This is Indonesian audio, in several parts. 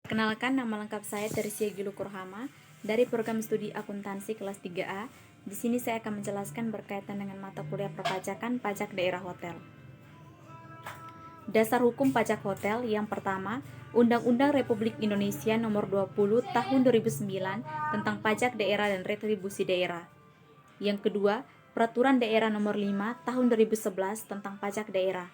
Kenalkan, nama lengkap saya Tersia Gilukurhama dari program studi akuntansi kelas 3A. Di sini saya akan menjelaskan berkaitan dengan mata kuliah perpajakan pajak daerah hotel. Dasar hukum pajak hotel yang pertama, Undang-Undang Republik Indonesia Nomor 20 Tahun 2009 tentang pajak daerah dan retribusi daerah. Yang kedua, Peraturan Daerah Nomor 5 Tahun 2011 tentang pajak daerah.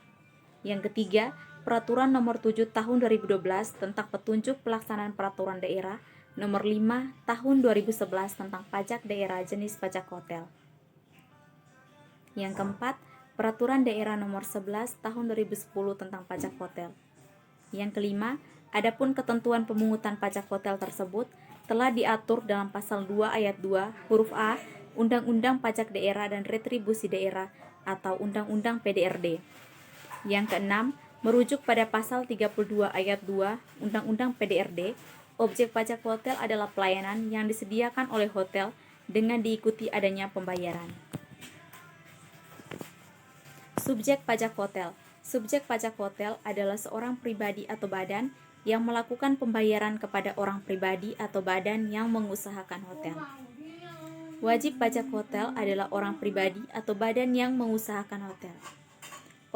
Yang ketiga, Peraturan Nomor 7 Tahun 2012 tentang petunjuk pelaksanaan peraturan daerah Nomor 5 Tahun 2011 tentang pajak daerah jenis pajak hotel. Yang keempat, Peraturan Daerah Nomor 11 Tahun 2010 tentang pajak hotel. Yang kelima, adapun ketentuan pemungutan pajak hotel tersebut telah diatur dalam pasal 2 ayat 2 huruf A Undang-Undang Pajak Daerah dan Retribusi Daerah atau Undang-Undang PDRD. Yang keenam, merujuk pada pasal 32 ayat 2 Undang-Undang PDRD, objek pajak hotel adalah pelayanan yang disediakan oleh hotel dengan diikuti adanya pembayaran. Subjek pajak hotel. Subjek pajak hotel adalah seorang pribadi atau badan yang melakukan pembayaran kepada orang pribadi atau badan yang mengusahakan hotel. Wajib pajak hotel adalah orang pribadi atau badan yang mengusahakan hotel.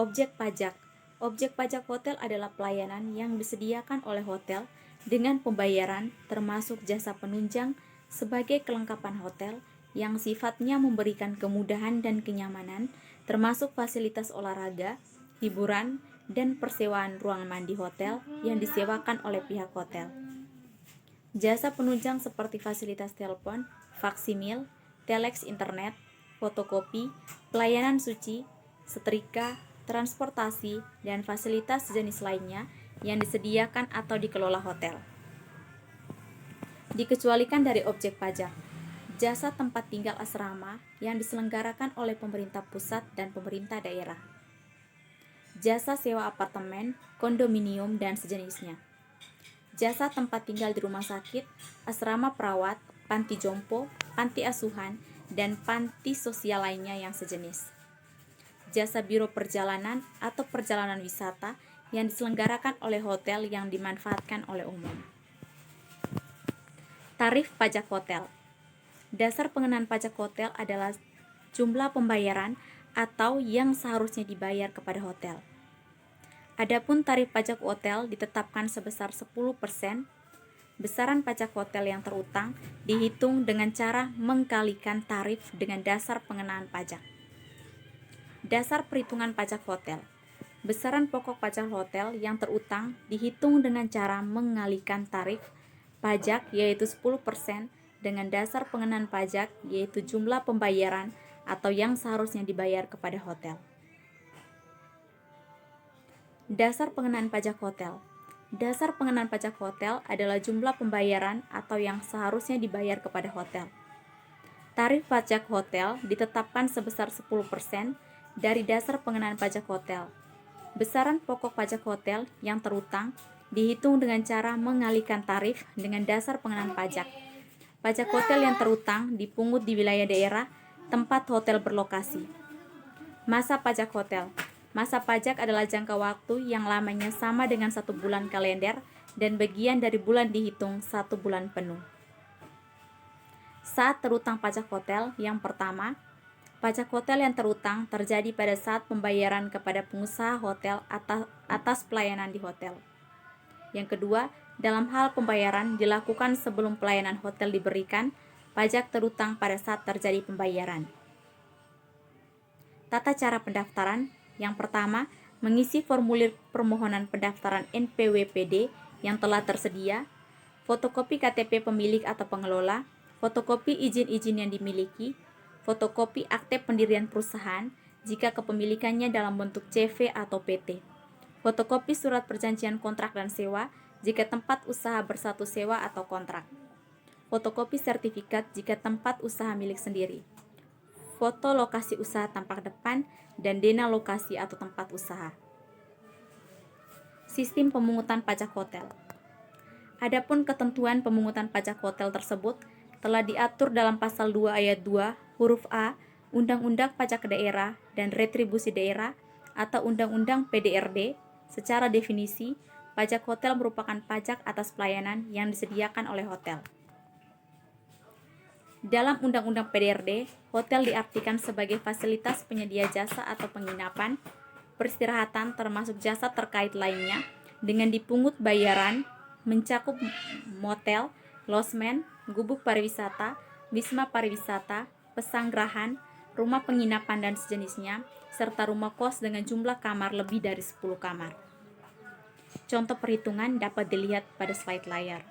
Objek pajak. Objek pajak hotel adalah pelayanan yang disediakan oleh hotel dengan pembayaran termasuk jasa penunjang sebagai kelengkapan hotel yang sifatnya memberikan kemudahan dan kenyamanan termasuk fasilitas olahraga, hiburan, dan persewaan ruang mandi hotel yang disewakan oleh pihak hotel. Jasa penunjang seperti fasilitas telepon, faksimil, telex internet, fotokopi, pelayanan suci, setrika, transportasi, dan fasilitas sejenis lainnya yang disediakan atau dikelola hotel. Dikecualikan dari objek pajak, jasa tempat tinggal asrama yang diselenggarakan oleh pemerintah pusat dan pemerintah daerah. Jasa sewa apartemen, kondominium, dan sejenisnya. Jasa tempat tinggal di rumah sakit, asrama perawat, panti jompo, panti asuhan, dan panti sosial lainnya yang sejenis. Jasa biro perjalanan atau perjalanan wisata yang diselenggarakan oleh hotel yang dimanfaatkan oleh umum. Tarif pajak hotel. Dasar pengenaan pajak hotel adalah jumlah pembayaran atau yang seharusnya dibayar kepada hotel. Adapun tarif pajak hotel ditetapkan sebesar 10%. Besaran pajak hotel yang terutang dihitung dengan cara mengkalikan tarif dengan dasar pengenaan pajak. Dasar perhitungan pajak hotel. Besaran pokok pajak hotel yang terutang dihitung dengan cara mengalikan tarif pajak yaitu 10% dengan dasar pengenaan pajak yaitu jumlah pembayaran atau yang seharusnya dibayar kepada hotel. Dasar pengenaan pajak hotel. Dasar pengenaan pajak hotel adalah jumlah pembayaran atau yang seharusnya dibayar kepada hotel. Tarif pajak hotel ditetapkan sebesar 10% dari dasar pengenaan pajak hotel. Besaran pokok pajak hotel yang terutang dihitung dengan cara mengalihkan tarif dengan dasar pengenaan pajak. Pajak hotel yang terutang dipungut di wilayah daerah tempat hotel berlokasi. Masa pajak hotel. Masa pajak adalah jangka waktu yang lamanya sama dengan 1 bulan kalender dan bagian dari bulan dihitung 1 bulan penuh. Saat terutang pajak hotel yang pertama, pajak hotel yang terutang terjadi pada saat pembayaran kepada pengusaha hotel atas pelayanan di hotel. Yang kedua, dalam hal pembayaran dilakukan sebelum pelayanan hotel diberikan, pajak terutang pada saat terjadi pembayaran. Tata cara pendaftaran. Yang pertama, mengisi formulir permohonan pendaftaran NPWPD yang telah tersedia, fotokopi KTP pemilik atau pengelola, fotokopi izin-izin yang dimiliki, fotokopi akte pendirian perusahaan jika kepemilikannya dalam bentuk CV atau PT, fotokopi surat perjanjian kontrak dan sewa jika tempat usaha bersatu sewa atau kontrak, fotokopi sertifikat jika tempat usaha milik sendiri, foto lokasi usaha tampak depan, dan dena lokasi atau tempat usaha. Sistem pemungutan pajak hotel. Adapun ketentuan pemungutan pajak hotel tersebut telah diatur dalam pasal 2 ayat 2 huruf A Undang-Undang Pajak Daerah dan Retribusi Daerah atau Undang-Undang PDRD. Secara definisi, pajak hotel merupakan pajak atas pelayanan yang disediakan oleh hotel. Dalam Undang-Undang PDRD, hotel diartikan sebagai fasilitas penyedia jasa atau penginapan, peristirahatan termasuk jasa terkait lainnya dengan dipungut bayaran mencakup motel, losmen, gubuk pariwisata, wisma pariwisata, pesanggrahan, rumah penginapan dan sejenisnya, serta rumah kos dengan jumlah kamar lebih dari 10 kamar. Contoh perhitungan dapat dilihat pada slide layar.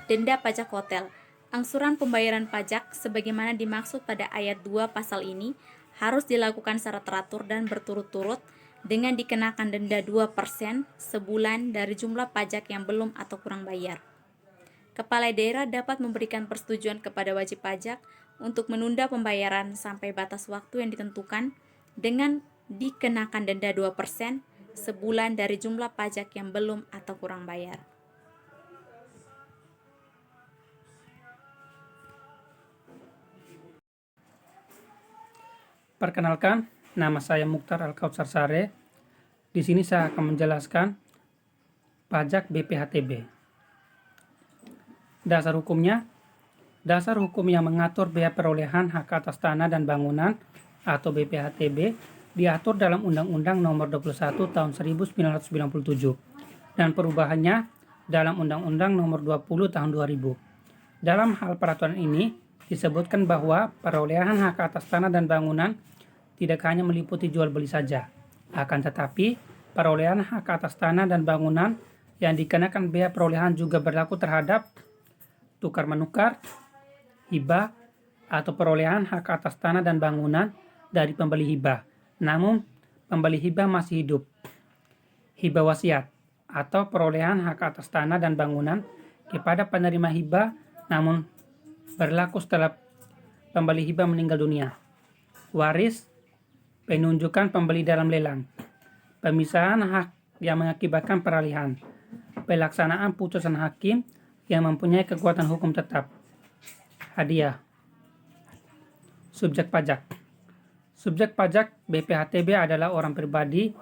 Denda pajak hotel. Angsuran pembayaran pajak sebagaimana dimaksud pada ayat 2 pasal ini harus dilakukan secara teratur dan berturut-turut dengan dikenakan denda 2% sebulan dari jumlah pajak yang belum atau kurang bayar. Kepala daerah dapat memberikan persetujuan kepada wajib pajak untuk menunda pembayaran sampai batas waktu yang ditentukan dengan dikenakan denda 2% sebulan dari jumlah pajak yang belum atau kurang bayar. Perkenalkan, nama saya Mukhtar Al-Kautsar Sare. Di sini saya akan menjelaskan pajak BPHTB. Dasar hukumnya yang mengatur biaya perolehan hak atas tanah dan bangunan atau BPHTB diatur dalam Undang-Undang Nomor 21 Tahun 1997 dan perubahannya dalam Undang-Undang Nomor 20 Tahun 2000. Dalam hal peraturan ini disebutkan bahwa perolehan hak atas tanah dan bangunan tidak hanya meliputi jual beli saja, akan tetapi perolehan hak atas tanah dan bangunan yang dikenakan biaya perolehan juga berlaku terhadap tukar menukar, hibah, atau perolehan hak atas tanah dan bangunan dari pembeli hibah. Namun, pembeli hibah masih hidup. Hibah wasiat atau perolehan hak atas tanah dan bangunan kepada penerima hibah namun berlaku setelah pembeli hibah meninggal dunia. Waris, penunjukan pembeli dalam lelang, pemisahan hak yang mengakibatkan peralihan, pelaksanaan putusan hakim yang mempunyai kekuatan hukum tetap. Hadiah. Subjek pajak. Subjek pajak BPHTB adalah orang pribadi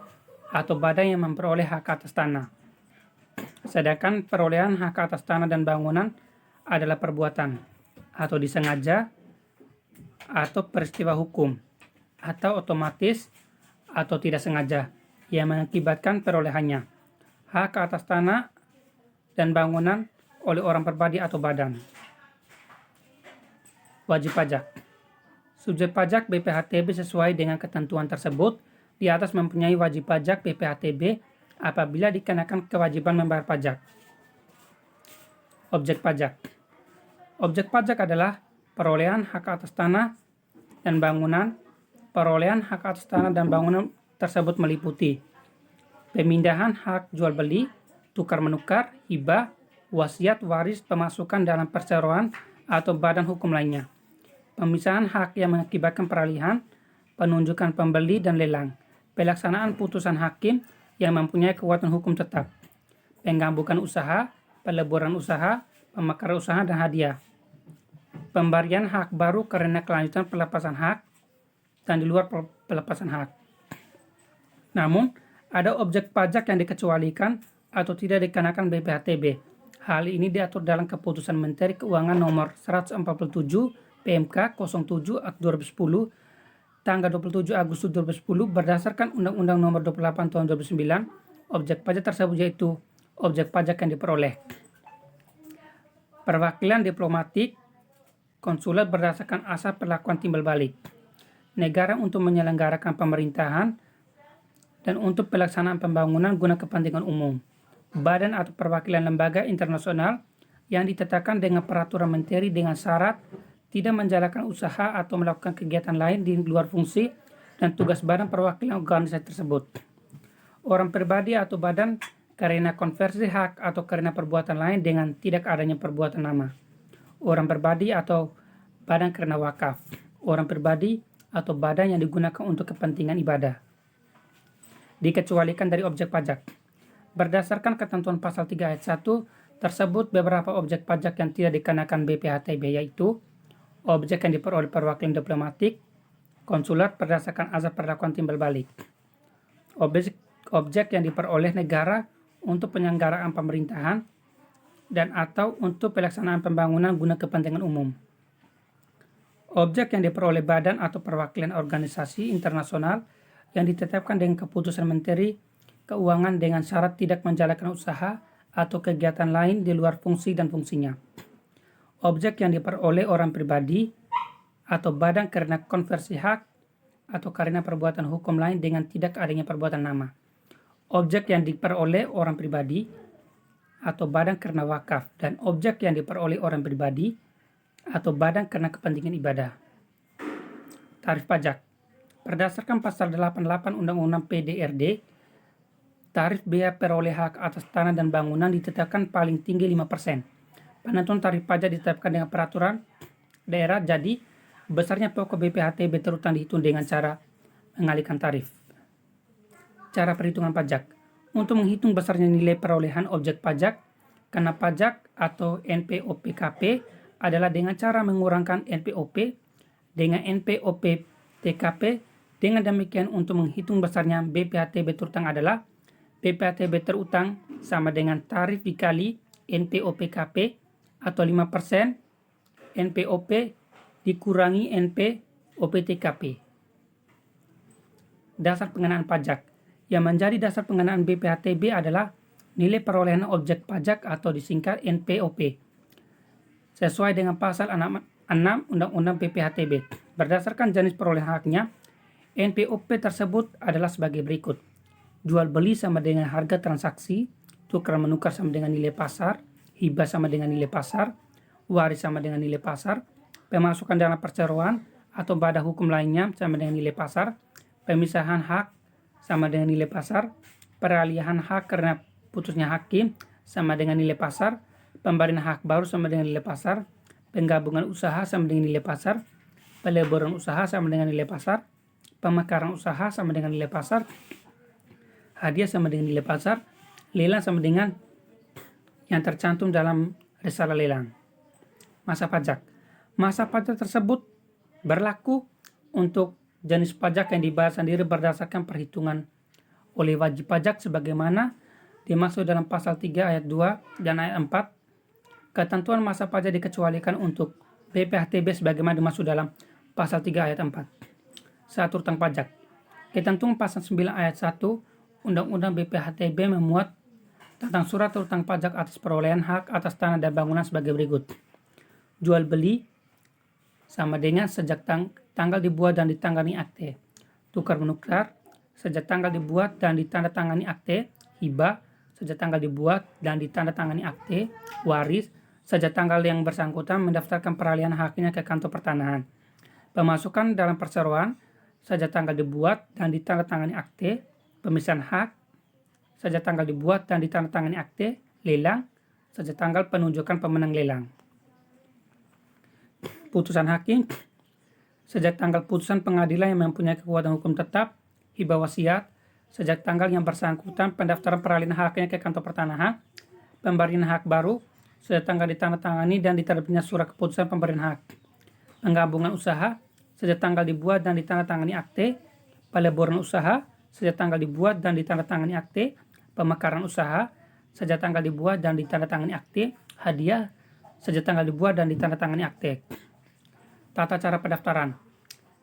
atau badan yang memperoleh hak atas tanah. Sedangkan perolehan hak atas tanah dan bangunan adalah perbuatan atau disengaja atau peristiwa hukum atau otomatis atau tidak sengaja yang mengakibatkan perolehannya. Hak atas tanah dan bangunan oleh orang pribadi atau badan. Wajib pajak. Subjek pajak BPHTB sesuai dengan ketentuan tersebut di atas mempunyai wajib pajak BPHTB apabila dikenakan kewajiban membayar pajak. Objek pajak. Objek pajak adalah perolehan hak atas tanah dan bangunan. Perolehan hak atas tanah dan bangunan tersebut meliputi pemindahan hak jual beli, tukar menukar, hibah, wasiat, waris, pemasukan dalam perseroan atau badan hukum lainnya. Pemisahan hak yang mengakibatkan peralihan, penunjukan pembeli dan lelang, pelaksanaan putusan hakim yang mempunyai kekuatan hukum tetap, penggambukan usaha, peleburan usaha, pemekaran usaha dan hadiah, pemberian hak baru karena kelanjutan pelepasan hak dan di luar pelepasan hak. Namun, ada objek pajak yang dikecualikan atau tidak dikenakan BPHTB. Hal ini diatur dalam Keputusan Menteri Keuangan Nomor 147 PMK 07 2010 tanggal 27 Agustus 2010 berdasarkan Undang-Undang Nomor 28 Tahun 2009. Objek pajak tersebut yaitu objek pajak yang diperoleh perwakilan diplomatik, konsulat berdasarkan asas perlakuan timbal balik, negara untuk menyelenggarakan pemerintahan dan untuk pelaksanaan pembangunan guna kepentingan umum, badan atau perwakilan lembaga internasional yang ditetapkan dengan peraturan menteri dengan syarat tidak menjalankan usaha atau melakukan kegiatan lain di luar fungsi dan tugas badan perwakilan organisasi tersebut. Orang pribadi atau badan karena konversi hak atau karena perbuatan lain dengan tidak adanya perbuatan nama. Orang pribadi atau badan karena wakaf. Orang pribadi atau badan yang digunakan untuk kepentingan ibadah. Dikecualikan dari objek pajak. Berdasarkan ketentuan pasal 3 ayat 1 tersebut beberapa objek pajak yang tidak dikenakan BPHTB yaitu objek yang diperoleh perwakilan diplomatik, konsulat berdasarkan azas perlakuan timbal balik. objek yang diperoleh negara untuk penyelenggaraan pemerintahan dan atau untuk pelaksanaan pembangunan guna kepentingan umum. Objek yang diperoleh badan atau perwakilan organisasi internasional yang ditetapkan dengan keputusan Menteri Keuangan dengan syarat tidak menjalankan usaha atau kegiatan lain di luar fungsi dan fungsinya. Objek yang diperoleh orang pribadi atau badan karena konversi hak atau karena perbuatan hukum lain dengan tidak adanya perbuatan nama. Objek yang diperoleh orang pribadi atau badan karena wakaf, dan objek yang diperoleh orang pribadi atau badan karena kepentingan ibadah. Tarif pajak. Berdasarkan pasal 88 Undang-Undang PDRD, tarif biaya peroleh hak atas tanah dan bangunan ditetapkan paling tinggi 5%. Penentuan tarif pajak ditetapkan dengan peraturan daerah, jadi besarnya pokok BPHTB terutang dihitung dengan cara mengalihkan tarif. Cara perhitungan pajak. Untuk menghitung besarnya nilai perolehan objek pajak, kena pajak atau NPOP-KP adalah dengan cara mengurangkan NPOP dengan NPOP TKP. Dengan demikian untuk menghitung besarnya BPHTB terutang adalah BPHTB terutang sama dengan tarif dikali NPOP-KP atau 5% NPOP dikurangi NPOP-TKP. Dasar pengenaan pajak. Yang menjadi dasar pengenaan BPHTB adalah nilai perolehan objek pajak atau disingkat NPOP. Sesuai dengan pasal 6 Undang-Undang BPHTB. Berdasarkan jenis perolehan haknya, NPOP tersebut adalah sebagai berikut. Jual beli sama dengan harga transaksi, tukar menukar sama dengan nilai pasar, hibah sama dengan nilai pasar, waris sama dengan nilai pasar, pemasukan dalam perseroan atau badan hukum lainnya sama dengan nilai pasar, pemisahan hak sama dengan nilai pasar, peralihan hak karena putusnya hakim sama dengan nilai pasar, pemberian hak baru sama dengan nilai pasar, penggabungan usaha sama dengan nilai pasar, peleburan usaha sama dengan nilai pasar, pemekaran usaha sama dengan nilai pasar, hadiah sama dengan nilai pasar, lelang sama dengan yang tercantum dalam risalah lelang. Masa pajak. Masa pajak tersebut berlaku untuk jenis pajak yang dibayar sendiri berdasarkan perhitungan oleh wajib pajak sebagaimana dimaksud dalam pasal 3 ayat 2 dan ayat 4. Ketentuan masa pajak dikecualikan untuk BPHTB sebagaimana dimaksud dalam pasal 3 ayat 4. 1. Utang pajak. Ketentuan pasal 9 ayat 1 Undang-Undang BPHTB memuat tentang surat utang pajak atas perolehan hak atas tanah dan bangunan sebagai berikut. Jual beli sama dengan sejak tanggal dibuat dan ditangani akte. Tukar menukar sejak tanggal dibuat dan ditandatangani akte. Hibah sejak tanggal dibuat dan ditandatangani akte. Waris sejak tanggal yang bersangkutan mendaftarkan peralihan haknya ke kantor pertanahan. Pemasukan dalam perseroan sejak tanggal dibuat dan ditandatangani akte. Pemisahan hak sejak tanggal dibuat dan ditandatangani akte. Lelang sejak tanggal penunjukan pemenang lelang. Putusan hakim sejak tanggal putusan pengadilan yang mempunyai kekuatan hukum tetap. Hibah wasiat sejak tanggal yang bersangkutan pendaftaran peralihan haknya ke kantor pertanahan. Pemberian hak baru sejak tanggal ditandatangani dan diterbitnya surat keputusan pemberian hak. Penggabungan usaha sejak tanggal dibuat dan ditandatangani akte. Peleburan usaha sejak tanggal dibuat dan ditandatangani akte. Pemekaran usaha sejak tanggal dibuat dan ditandatangani akte. Hadiah sejak tanggal dibuat dan ditandatangani akte. Tata cara pendaftaran.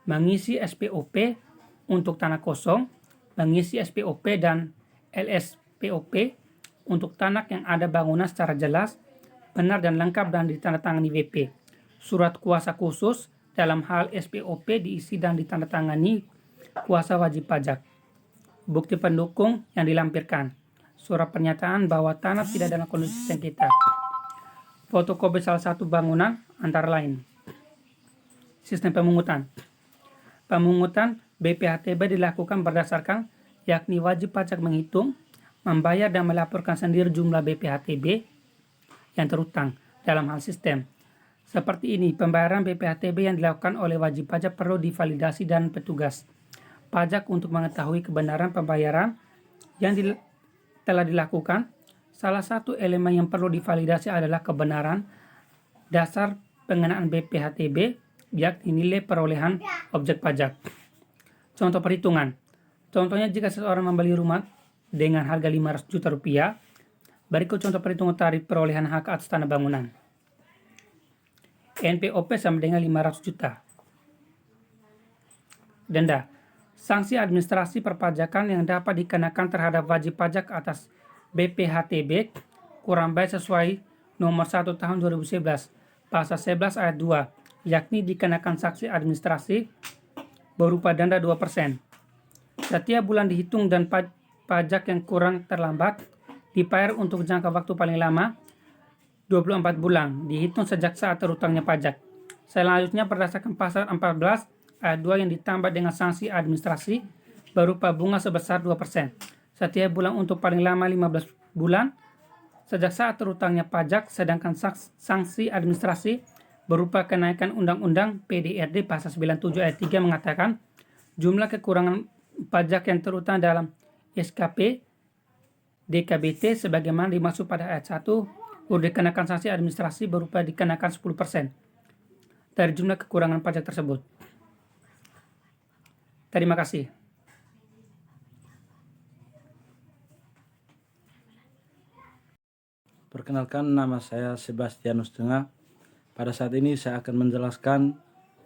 Mengisi SPOP untuk tanah kosong, mengisi SPOP dan LSPOP untuk tanah yang ada bangunan secara jelas, benar dan lengkap dan ditandatangani WP. Surat kuasa khusus dalam hal SPOP diisi dan ditandatangani kuasa wajib pajak. Bukti pendukung yang dilampirkan. Surat pernyataan bahwa tanah tidak dalam kondisi sengketa. Fotokopi salah satu bangunan antara lain. Sistem pemungutan. Pemungutan BPHTB dilakukan berdasarkan yakni wajib pajak menghitung, membayar dan melaporkan sendiri jumlah BPHTB yang terutang dalam hal sistem. Seperti ini, pembayaran BPHTB yang dilakukan oleh wajib pajak perlu divalidasi dan petugas pajak untuk mengetahui kebenaran pembayaran yang telah dilakukan. Salah satu elemen yang perlu divalidasi adalah kebenaran dasar pengenaan BPHTB, yakni nilai perolehan objek pajak. Contoh perhitungan. Contohnya jika seseorang membeli rumah dengan harga 500 juta rupiah. Berikut contoh perhitungan tarif perolehan hak atas tanah bangunan. NPOP sama dengan 500 juta. Denda. Sanksi administrasi perpajakan yang dapat dikenakan terhadap wajib pajak atas BPHTB kurang bayar sesuai nomor 1 tahun 2011 pasal 11 ayat 2, yakni dikenakan sanksi administrasi berupa denda 2%. Setiap bulan dihitung dan pajak yang kurang terlambat dibayar untuk jangka waktu paling lama 24 bulan, dihitung sejak saat terhutangnya pajak. Selanjutnya berdasarkan pasal 14 ayat 2 yang ditambah dengan sanksi administrasi berupa bunga sebesar 2%. Setiap bulan untuk paling lama 15 bulan sejak saat terhutangnya pajak, sedangkan sanksi administrasi berupa kenaikan Undang-Undang PDRD pasal 97 ayat 3 mengatakan jumlah kekurangan pajak yang terhutang dalam SKP DKBT sebagaimana dimaksud pada ayat 1 dikenakan sanksi administrasi berupa dikenakan 10% dari jumlah kekurangan pajak tersebut. Terima kasih. Perkenalkan, nama saya Sebastianus Tengah. Pada saat ini saya akan menjelaskan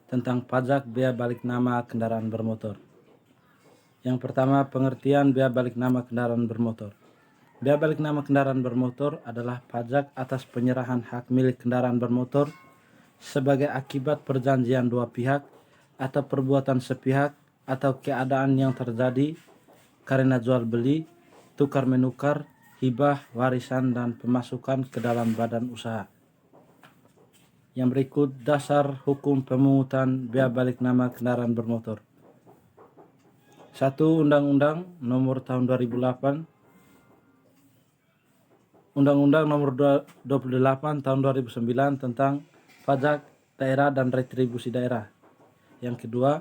tentang pajak bea balik nama kendaraan bermotor. Yang pertama, pengertian bea balik nama kendaraan bermotor. Bea balik nama kendaraan bermotor adalah pajak atas penyerahan hak milik kendaraan bermotor sebagai akibat perjanjian dua pihak atau perbuatan sepihak atau keadaan yang terjadi karena jual beli, tukar menukar, hibah, warisan, dan pemasukan ke dalam badan usaha. Yang berikut dasar hukum pemungutan bea balik nama kendaraan bermotor. 1. Undang-Undang Nomor Tahun 2008, Undang-Undang Nomor 28 Tahun 2009 tentang pajak daerah dan retribusi daerah. Yang kedua,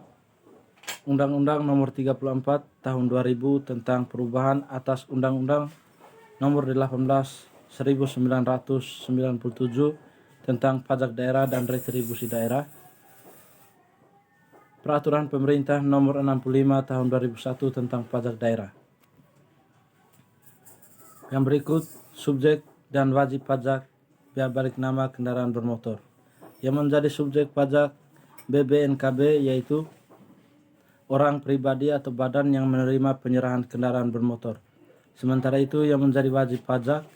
Undang-Undang Nomor 34 Tahun 2000 tentang perubahan atas Undang-Undang Nomor 18 1997 tentang pajak daerah dan retribusi daerah. Peraturan Pemerintah Nomor 65 Tahun 2001 tentang pajak daerah. Yang berikut subjek dan wajib pajak bea balik nama kendaraan bermotor. Yang menjadi subjek pajak BBNKB yaitu orang pribadi atau badan yang menerima penyerahan kendaraan bermotor. Sementara itu yang menjadi wajib pajak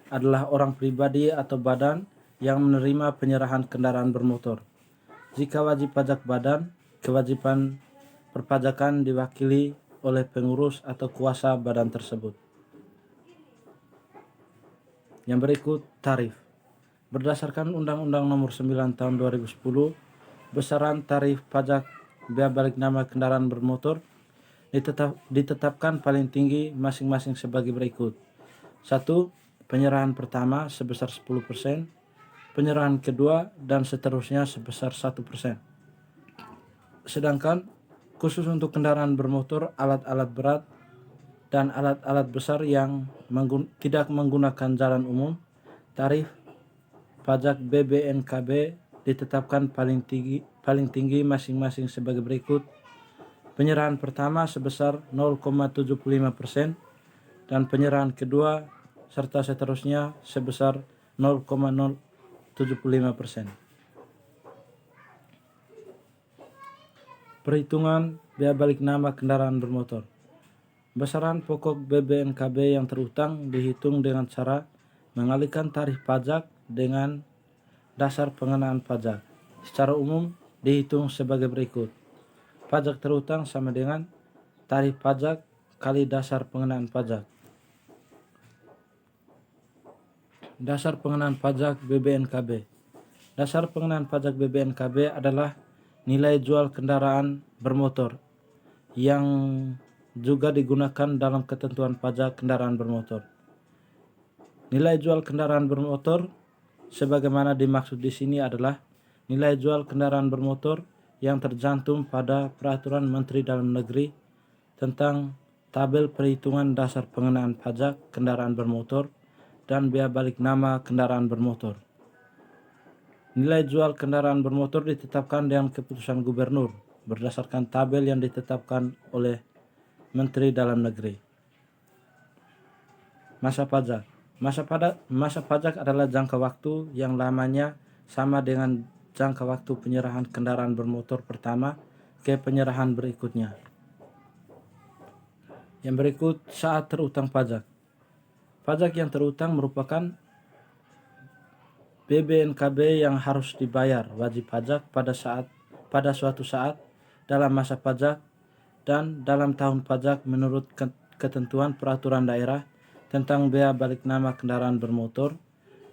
adalah orang pribadi atau badan yang menerima penyerahan kendaraan bermotor. Jika wajib pajak badan, kewajiban perpajakan diwakili oleh pengurus atau kuasa badan tersebut. Yang berikut tarif. Berdasarkan Undang-Undang Nomor 9 Tahun 2010, besaran tarif pajak bea balik nama kendaraan bermotor ditetapkan paling tinggi masing-masing sebagai berikut. 1. Penyerahan pertama sebesar 10%, penyerahan kedua dan seterusnya sebesar 1%. Sedangkan khusus untuk kendaraan bermotor, alat-alat berat, dan alat-alat besar yang tidak menggunakan jalan umum, tarif pajak BBNKB ditetapkan paling tinggi masing-masing sebagai berikut. Penyerahan pertama sebesar 0,75% dan penyerahan kedua serta seterusnya sebesar 0,075%. Perhitungan bea balik nama kendaraan bermotor. Besaran pokok BBNKB yang terutang dihitung dengan cara mengalihkan tarif pajak dengan dasar pengenaan pajak. Secara umum dihitung sebagai berikut. Pajak terutang sama dengan tarif pajak kali dasar pengenaan pajak. Dasar pengenaan pajak BBNKB. Dasar pengenaan pajak BBNKB adalah nilai jual kendaraan bermotor yang juga digunakan dalam ketentuan pajak kendaraan bermotor. Nilai jual kendaraan bermotor sebagaimana dimaksud di sini adalah nilai jual kendaraan bermotor yang tercantum pada Peraturan Menteri Dalam Negeri tentang tabel perhitungan dasar pengenaan pajak kendaraan bermotor dan bea balik nama kendaraan bermotor. Nilai jual kendaraan bermotor ditetapkan dengan keputusan gubernur berdasarkan tabel yang ditetapkan oleh Menteri Dalam Negeri. Masa pajak. Masa pajak adalah jangka waktu yang lamanya sama dengan jangka waktu penyerahan kendaraan bermotor pertama ke penyerahan berikutnya. Yang berikut saat terutang pajak. Pajak yang terutang merupakan BBNKB yang harus dibayar wajib pajak pada suatu saat dalam masa pajak dan dalam tahun pajak menurut ketentuan peraturan daerah tentang bea balik nama kendaraan bermotor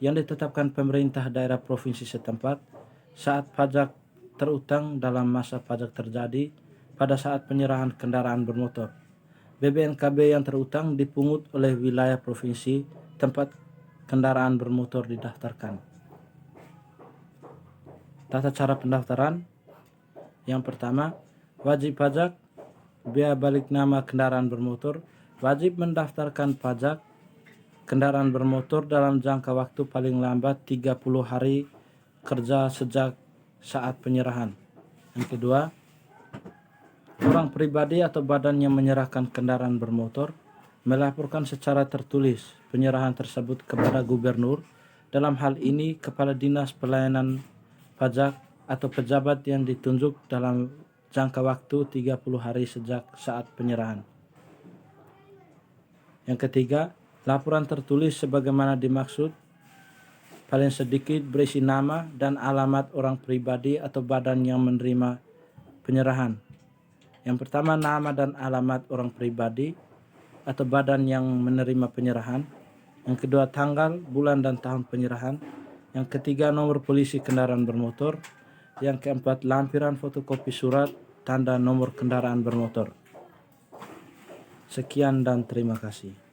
yang ditetapkan pemerintah daerah provinsi setempat saat pajak terutang dalam masa pajak terjadi pada saat penyerahan kendaraan bermotor. BBNKB yang terutang dipungut oleh wilayah provinsi tempat kendaraan bermotor didaftarkan. Tata cara pendaftaran. Yang pertama, wajib pajak bea balik nama kendaraan bermotor wajib mendaftarkan pajak kendaraan bermotor dalam jangka waktu paling lambat 30 hari kerja sejak saat penyerahan. Yang kedua, orang pribadi atau badan yang menyerahkan kendaraan bermotor melaporkan secara tertulis penyerahan tersebut kepada gubernur, dalam hal ini kepala dinas pelayanan pajak atau pejabat yang ditunjuk dalam jangka waktu 30 hari sejak saat penyerahan. Yang ketiga, laporan tertulis sebagaimana dimaksud paling sedikit berisi nama dan alamat orang pribadi atau badan yang menerima penyerahan. Yang pertama, nama dan alamat orang pribadi atau badan yang menerima penyerahan. Yang kedua, tanggal, bulan, dan tahun penyerahan. Yang ketiga, nomor polisi kendaraan bermotor. Yang keempat, lampiran fotokopi surat tanda nomor kendaraan bermotor. Sekian dan terima kasih.